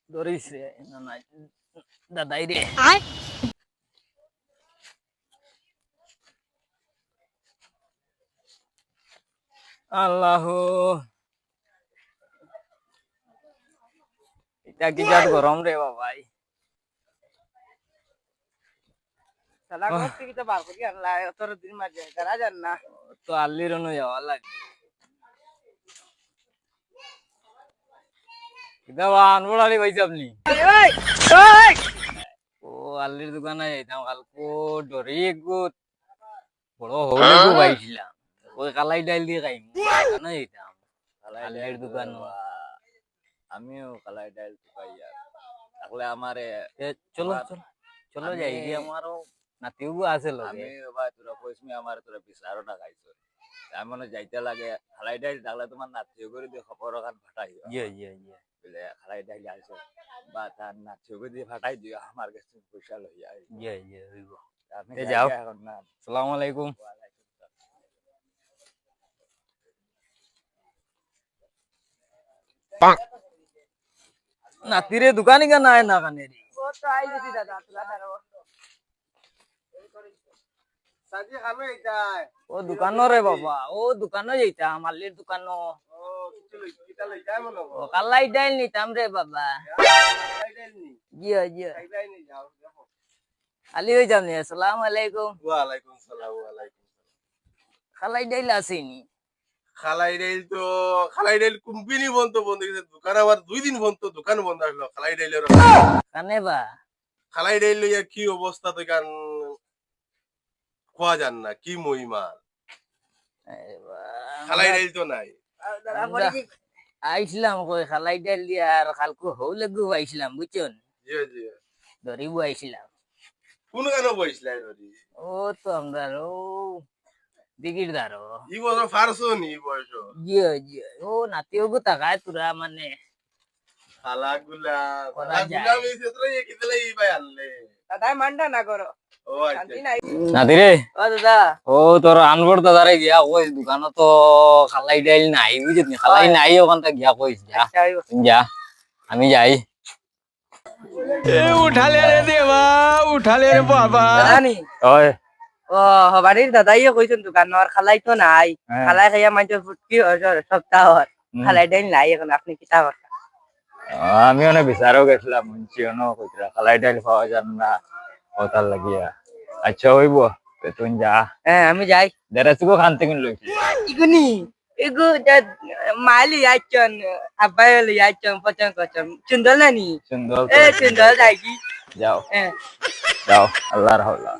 ধরিস রে না না দাদাই রে আল্লাহ এটা কি জাত গরম রে বাবাই সালা ঘর থেকে তো বার করি আনলা তোর দিন মাঝে করা যান না তো আল্লির অনু যাওয়া লাগে এটা আনবড়ালি ভাইছে আপনি ও আল্লির দোকানে যাইতাম কালকে ডরি গুত বড় হলে গো পাইছিলাম ওই কালাই ডাইল দিয়ে খাইম দোকানে যাইতাম আল্লির দোকান আমিও কালাই ডাইল পাই তাহলে আমারে চলো চলো চলো যাই গিয়ে আমারও নাতিও আছে লগে আমি ভাই তোরা কইসমি আমার তোরা বিচারও না খাইছো আমি মনে যাইতে লাগে খালাই ডাইল থাকলে তোমার নাতিও করে দিয়ে খবর কান ফাটাই ইয়ে ইয়ে ইয়ে বলে খালাই ডাইল আছে বা তার নাতিও করে দিয়ে ফাটাই দিও আমার কাছে পয়সা লইয়া ইয়ে ইয়ে হইব আমি যাও এখন না আসসালামু আলাইকুম নাতিরে দোকানি কেন আয় না কানে রে ও তো আই গেছি দাদা তোলা দাঁড়াও সাজি খাবে এটা ও দোকানো রে বাবা ও দোকানো যাইতাম আল্লির দোকানো ও কিছু লই কিটা লই যায় মনে ও কালাই ডাইল নিতাম রে বাবা খাই দেননি জিয়া জিয়া খাই দেননি যাও দেখো আলি হয়ে যাম নি আসসালামু আলাইকুম ওয়া আলাইকুম সালাম ওয়া আলাইকুম খালাই ডাইল আসেনি খালাই ডাইল কোম্পানি বন্ধ গেছে দোকান আমার 2 দিন বন্ধ দোকান বন্ধ হলো খালাই ডাইলের কানে বা খালাই ডাইল লইয়া কি অবস্থা তো গান খোয়া যান না কি মহিমা খালাই ডাইল তো নাই আইছিলাম কই খালাই ডাইল দিয়া আর কালকে হৌলে গু আইছিলাম বুঝছেন জি জি ধরিব আইছিলাম কোন গানো বইছিলাই ধরি ও তো আমরা ও দিগির দারো ই বছর ফারসো নি বয়স জিয়া জিয়া ও নাতিও গো তাকায় তোরা মানে খালাগুলা করা যায়। খালাগুলা মিছে তো এই কিতলে ই ভাই আনলে দাদা মানটা না করো ও শান্তি আচ্ছা নাই নাতি রে ও দাদা ও তোর আনবর দাদারে গিয়া ওই দোকানে তো খালাই ডাইল নাই বুঝলি খালাই নাই ওখান থেকে গিয়া কইস যা যা আমি যাই দাদা নি ওই ও হবাড়ির দাদাই কইছেন দোকানের খালাই তো নাই খালাই খাইয়া মাইতো ফুটকি সপ্তাহ খালাই ডাইল নাই এখন আপনি কিতা করতা আমি অনেক বিচারও গেছিলাম মুন্সি অনেক কইরা খালাই ডাইল পাওয়া যান না ওটার লাগিয়া আচ্ছা হইব তুই যা হ্যাঁ আমি যাই দেড়শো খান থেকে লইছি ইগুনি এগু মালি আইছন আব্বাই লই আইছন পছন্দ করছন সুন্দর না নি সুন্দর এ সুন্দর যাই কি যাও হ্যাঁ যাও আল্লাহর হাওলা